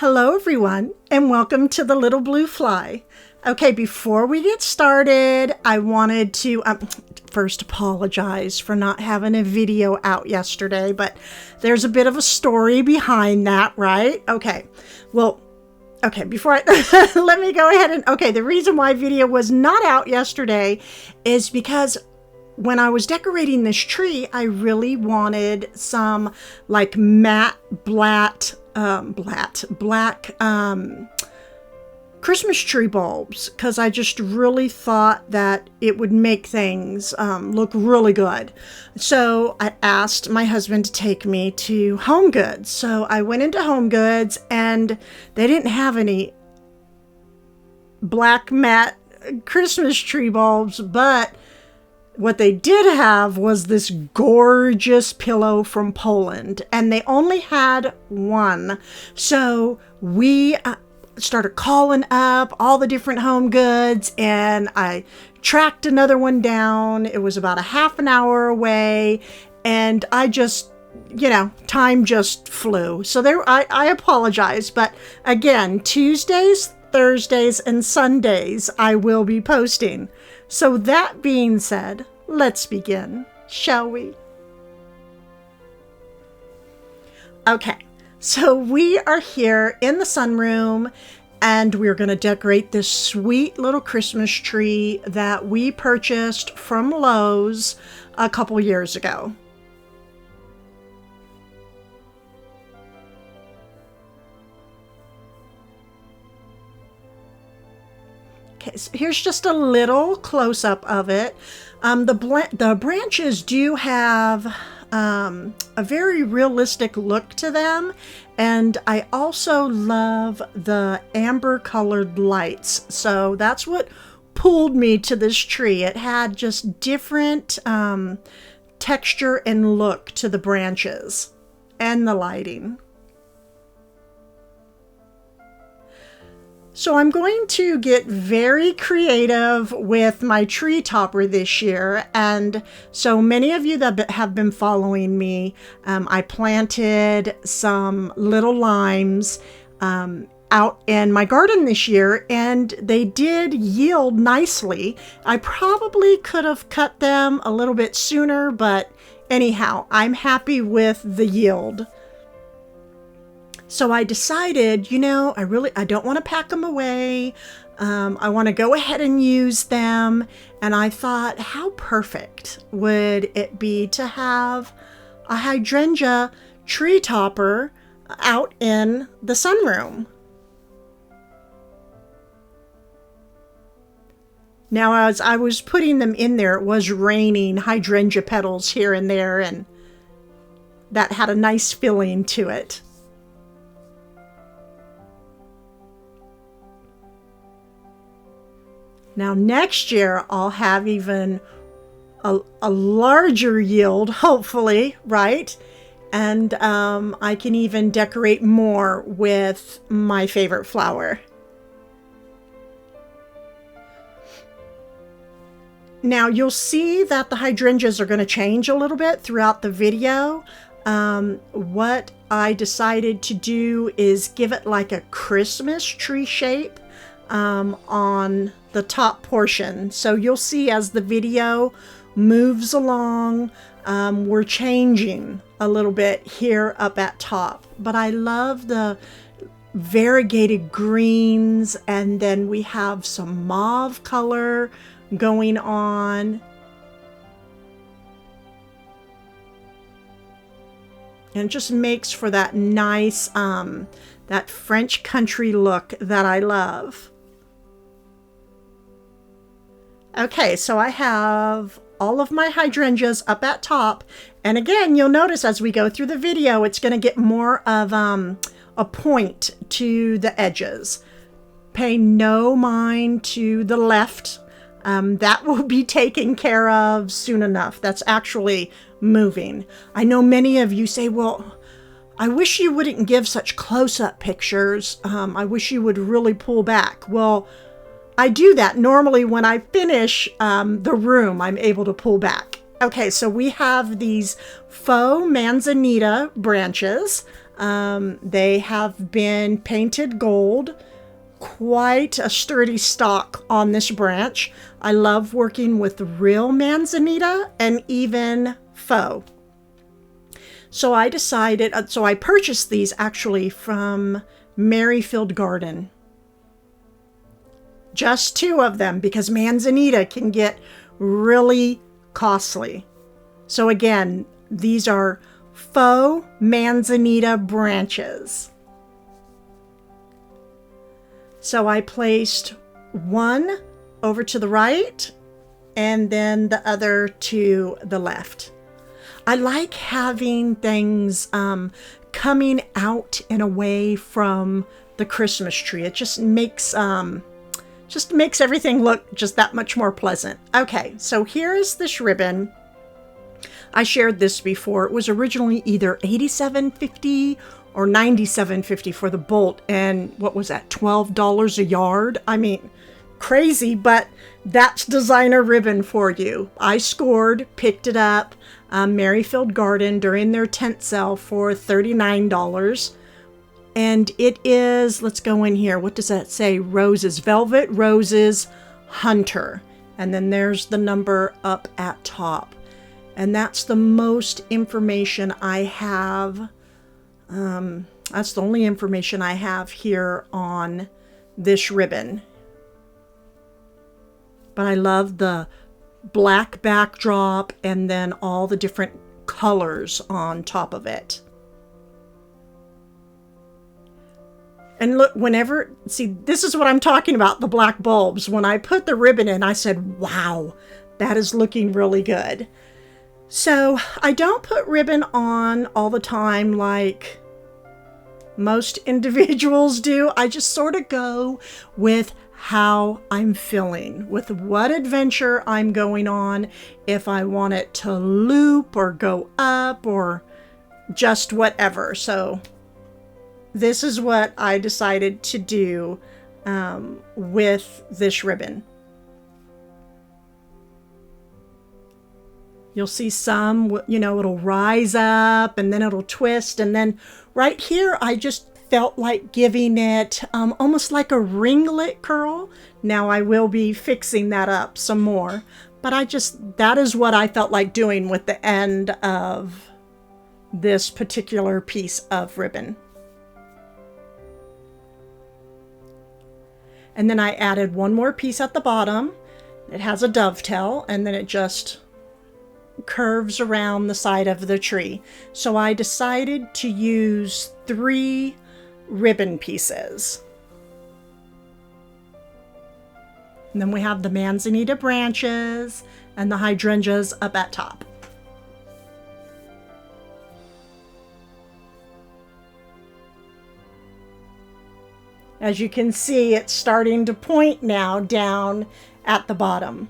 Hello everyone, and welcome to the Little Blue Fly. Okay, before we get started, I wanted to first apologize for not having a video out yesterday, but there's a bit of a story behind that, right? Okay, before I, let me go ahead and, the reason why video was not out yesterday is because when I was decorating this tree, I really wanted some like matte black Christmas tree bulbs, because I just really thought that it would make things look really good. So I asked my husband to take me to Home Goods. So I went into Home Goods and they didn't have any black matte Christmas tree bulbs, but what they did have was this gorgeous pillow from Poland, and they only had one. So we started calling up all the different Home Goods, and I tracked another one down. It was about a half an hour away, and I just, time just flew. So I apologize, but again, Tuesdays, Thursdays, and Sundays I will be posting. So that being said, let's begin, shall we? Okay, so we are here in the sunroom and we're going to decorate this sweet little Christmas tree that we purchased from Lowe's a couple years ago. Okay, so here's just a little close-up of it. The branches do have a very realistic look to them, and I also love the amber colored lights. So that's what pulled me to this tree. It had just different texture and look to the branches and the lighting. So I'm going to get very creative with my tree topper this year, and so many of you that have been following me, I planted some little limes out in my garden this year, and they did yield nicely. I probably could have cut them a little bit sooner, but anyhow, I'm happy with the yield. So I decided, I don't want to pack them away. I want to go ahead and use them. And I thought, how perfect would it be to have a hydrangea tree topper out in the sunroom? Now, as I was putting them in there, it was raining hydrangea petals here and there, and that had a nice feeling to it. Now next year, I'll have even a larger yield, hopefully, right? And I can even decorate more with my favorite flower. Now you'll see that the hydrangeas are going to change a little bit throughout the video. What I decided to do is give it like a Christmas tree shape on the top portion. So you'll see as the video moves along, we're changing a little bit here up at top. But I love the variegated greens, and then we have some mauve color going on. And it just makes for that nice, that French country look that I love. Okay, so I have all of my hydrangeas up at top. And again, you'll notice as we go through the video, it's going to get more of a point to the edges. Pay no mind to the left. That will be taken care of soon enough. That's actually moving. I know many of you say, well, I wish you wouldn't give such close-up pictures. I wish you would really pull back. Well, I do that normally when I finish the room, I'm able to pull back. Okay, so we have these faux manzanita branches. They have been painted gold. Quite a sturdy stalk on this branch. I love working with real manzanita and even faux. So I decided, so I purchased these actually from Merrifield Garden. Just 2 of them because manzanita can get really costly. So again, these are faux manzanita branches. So I placed one over to the right and then the other to the left. I like having things coming out and away from the Christmas tree. It just makes everything look just that much more pleasant. Okay, so here's this ribbon. I shared this before. It was originally either $87.50 or $97.50 for the bolt, and what was that, $12 a yard? I mean, crazy, but that's designer ribbon for you. I scored, picked it up, Merrifield Garden during their tent sale for $39. And it is, let's go in here. What does that say? Roses, Velvet Roses Hunter. And then there's the number up at top. And that's the most information I have. That's the only information I have here on this ribbon. But I love the black backdrop and then all the different colors on top of it. And look, see, this is what I'm talking about, the black bulbs. When I put the ribbon in, I said, wow, that is looking really good. So I don't put ribbon on all the time like most individuals do. I just sort of go with how I'm feeling, with what adventure I'm going on, if I want it to loop or go up or just whatever. So this is what I decided to do with this ribbon. You'll see some, it'll rise up and then it'll twist. And then right here, I just felt like giving it almost like a ringlet curl. Now I will be fixing that up some more, but that is what I felt like doing with the end of this particular piece of ribbon. And then I added one more piece at the bottom. It has a dovetail, and then it just curves around the side of the tree. So I decided to use 3 ribbon pieces. And then we have the manzanita branches and the hydrangeas up at top. As you can see, it's starting to point now down at the bottom.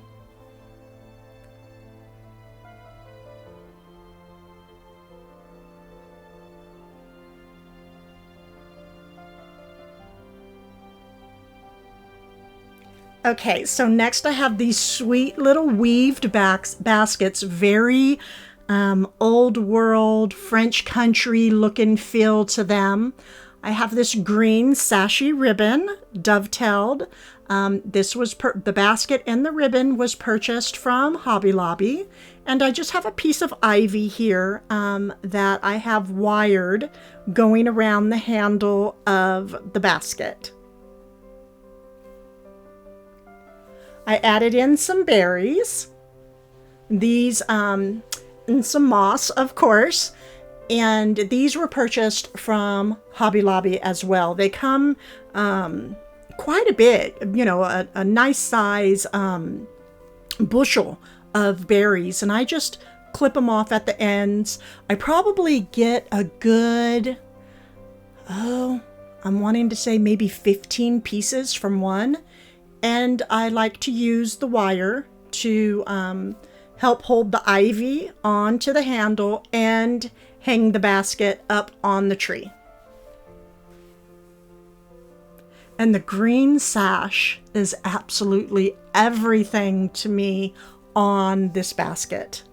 Okay, so next I have these sweet little weaved baskets, very old world French country look and feel to them. I have this green sashy ribbon dovetailed. This was the basket and the ribbon was purchased from Hobby Lobby, and I just have a piece of ivy here that I have wired going around the handle of the basket. I added in some berries, these and some moss, of course, and these were purchased from Hobby Lobby as well. They come quite a bit, a nice size bushel of berries, and I just clip them off at the ends. I probably get a good, I'm wanting to say maybe 15 pieces from one. And I like to use the wire to help hold the ivy onto the handle and hang the basket up on the tree. And the green sash is absolutely everything to me on this basket.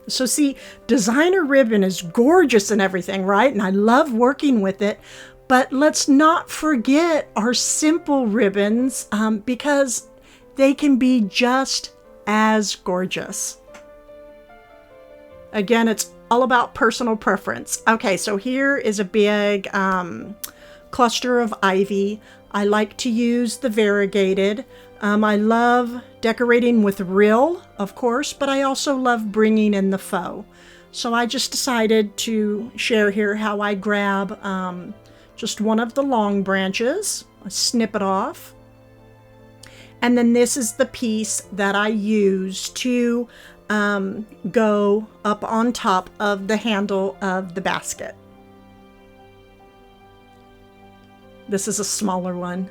So see, designer ribbon is gorgeous and everything, right? And I love working with it. But let's not forget our simple ribbons because they can be just as gorgeous. Again, it's all about personal preference. Okay, so here is a big cluster of ivy. I like to use the variegated. I love decorating with real, of course, but I also love bringing in the faux. So I just decided to share here how I grab just one of the long branches, I snip it off, and then this is the piece that I use to go up on top of the handle of the basket. This is a smaller one.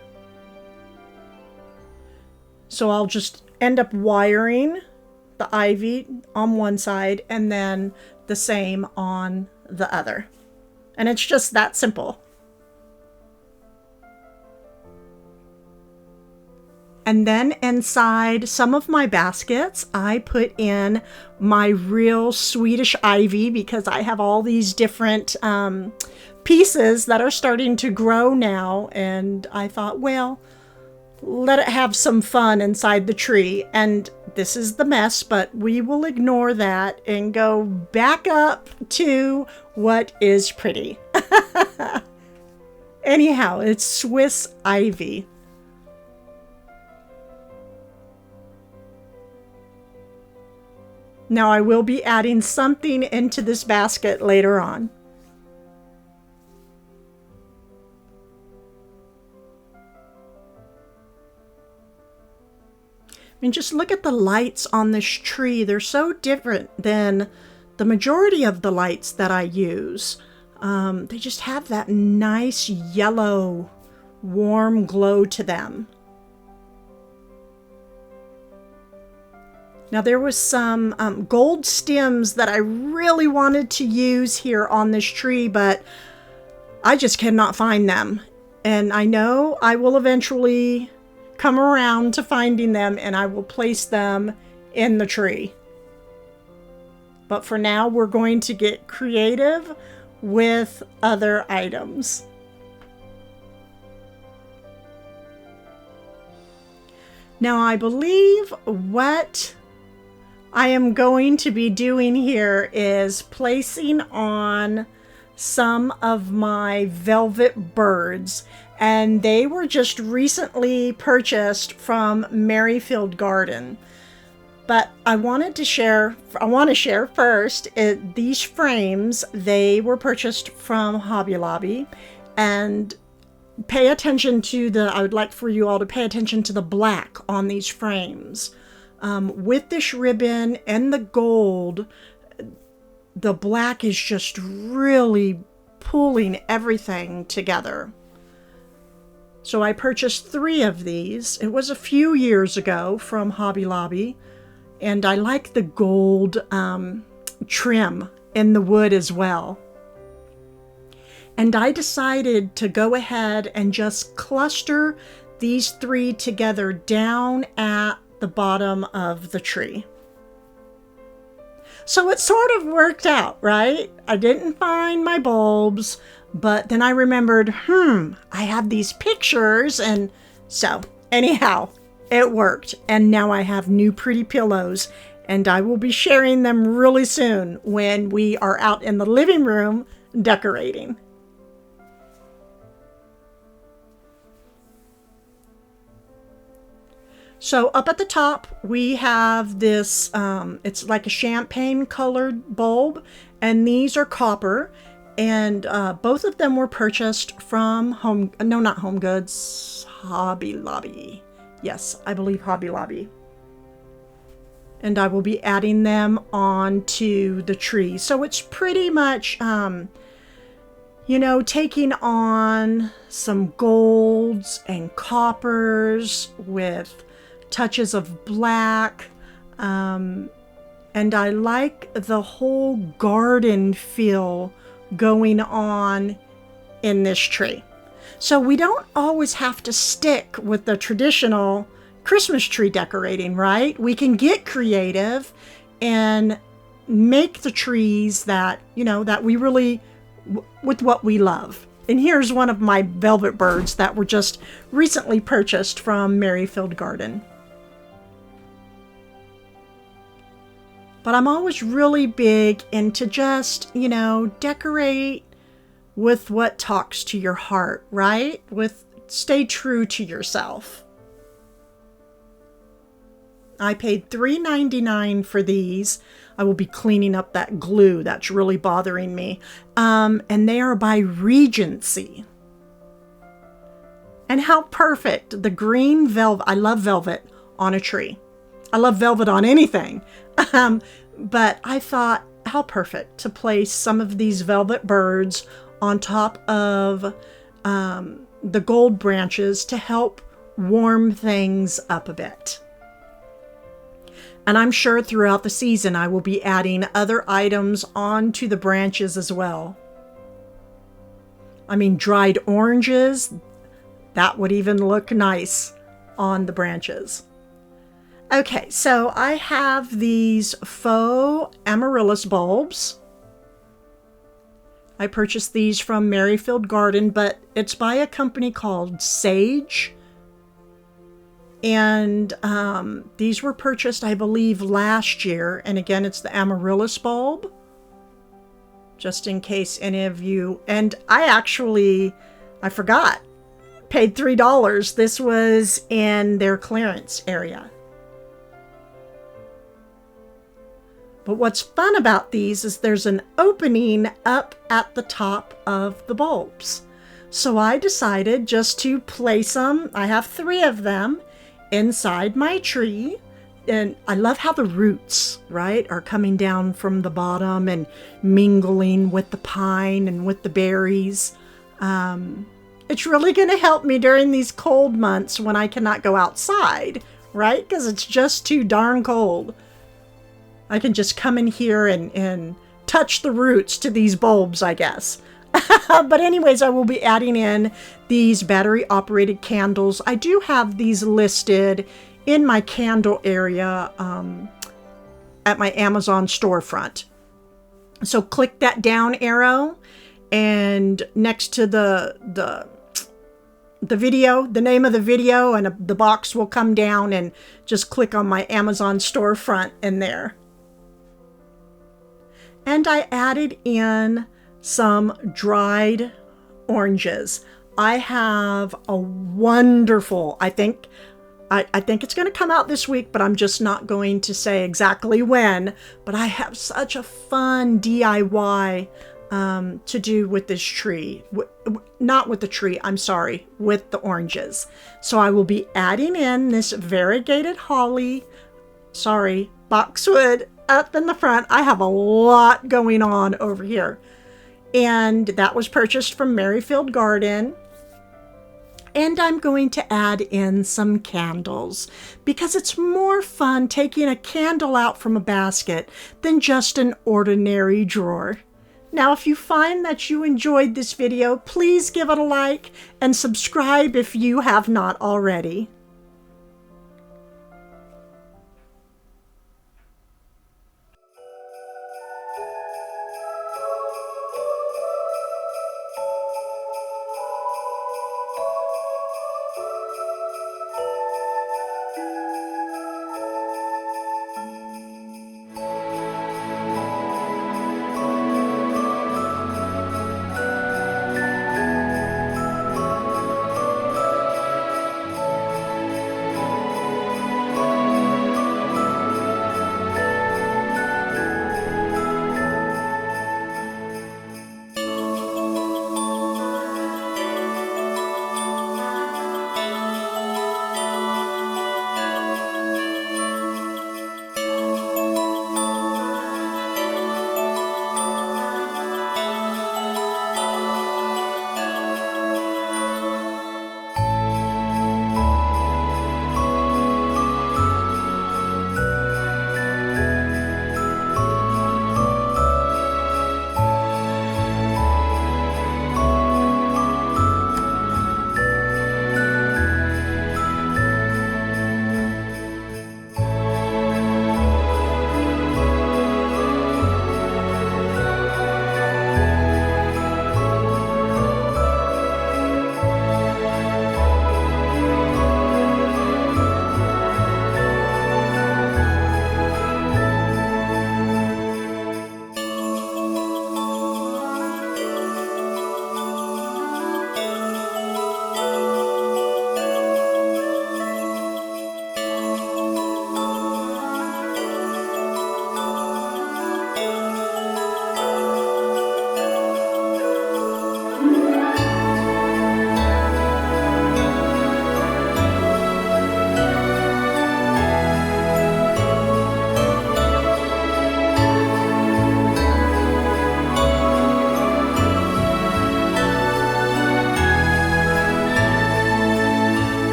So I'll just end up wiring the ivy on one side and then the same on the other. And it's just that simple. And then inside some of my baskets, I put in my real Swedish ivy because I have all these different pieces that are starting to grow now. And I thought, well, let it have some fun inside the tree. And this is the mess, but we will ignore that and go back up to what is pretty. Anyhow, it's Swiss ivy. Now I will be adding something into this basket later on. I mean, just look at the lights on this tree. They're so different than the majority of the lights that I use. They just have that nice yellow, warm glow to them. Now there was some gold stems that I really wanted to use here on this tree, but I just cannot find them. And I know I will eventually come around to finding them and I will place them in the tree. But for now, we're going to get creative with other items. Now I believe what I am going to be doing here is placing on some of my velvet birds, and they were just recently purchased from Merrifield Garden. But I want to share first these frames. They were purchased from Hobby Lobby, and pay attention to I would like for you all to pay attention to the black on these frames. With this ribbon and the gold, the black is just really pulling everything together. So I purchased 3 of these. It was a few years ago from Hobby Lobby, and I like the gold trim in the wood as well. And I decided to go ahead and just cluster these 3 together down at the bottom of the tree. So it sort of worked out, right? I didn't find my bulbs, but then I remembered, I have these pictures, and so anyhow, it worked. And now I have new pretty pillows, and I will be sharing them really soon when we are out in the living room decorating. So up at the top, we have this, it's like a champagne colored bulb, and these are copper, and both of them were purchased from Hobby Lobby. Yes, I believe Hobby Lobby. And I will be adding them onto the tree. So it's pretty much, taking on some golds and coppers with touches of black, and I like the whole garden feel going on in this tree. So we don't always have to stick with the traditional Christmas tree decorating, right? We can get creative and make the trees that, that we really, with what we love. And here's one of my velvet birds that were just recently purchased from Merrifield Garden. But I'm always really big into just, decorate with what talks to your heart, right? Stay true to yourself. I paid $3.99 for these. I will be cleaning up that glue that's really bothering me. And they are by Regency. And how perfect. The green velvet. I love velvet on a tree. I love velvet on anything. But I thought, how perfect to place some of these velvet birds on top of the gold branches to help warm things up a bit. And I'm sure throughout the season I will be adding other items onto the branches as well. I mean, dried oranges, that would even look nice on the branches. Okay, so I have these faux amaryllis bulbs. I purchased these from Merrifield Garden, but it's by a company called Sage. And these were purchased, I believe, last year. And again, it's the amaryllis bulb, just in case any of you. And I forgot, paid $3. This was in their clearance area. But what's fun about these is there's an opening up at the top of the bulbs. So I decided just to place them. I have 3 of them inside my tree. And I love how the roots, right, are coming down from the bottom and mingling with the pine and with the berries. It's really going to help me during these cold months when I cannot go outside, right? Because it's just too darn cold. I can just come in here and touch the roots to these bulbs, I guess. But anyways, I will be adding in these battery-operated candles. I do have these listed in my candle area at my Amazon storefront. So click that down arrow, and next to the video, the name of the video, and the box will come down, and just click on my Amazon storefront in there. And I added in some dried oranges. I have a wonderful, I think it's going to come out this week, but I'm just not going to say exactly when. But I have such a fun DIY to do with this tree. Not with the tree, I'm sorry, with the oranges. So I will be adding in this variegated holly, boxwood up in the front. I have a lot going on over here. And that was purchased from Merrifield Garden. And I'm going to add in some candles because it's more fun taking a candle out from a basket than just an ordinary drawer. Now, if you find that you enjoyed this video, please give it a like and subscribe if you have not already.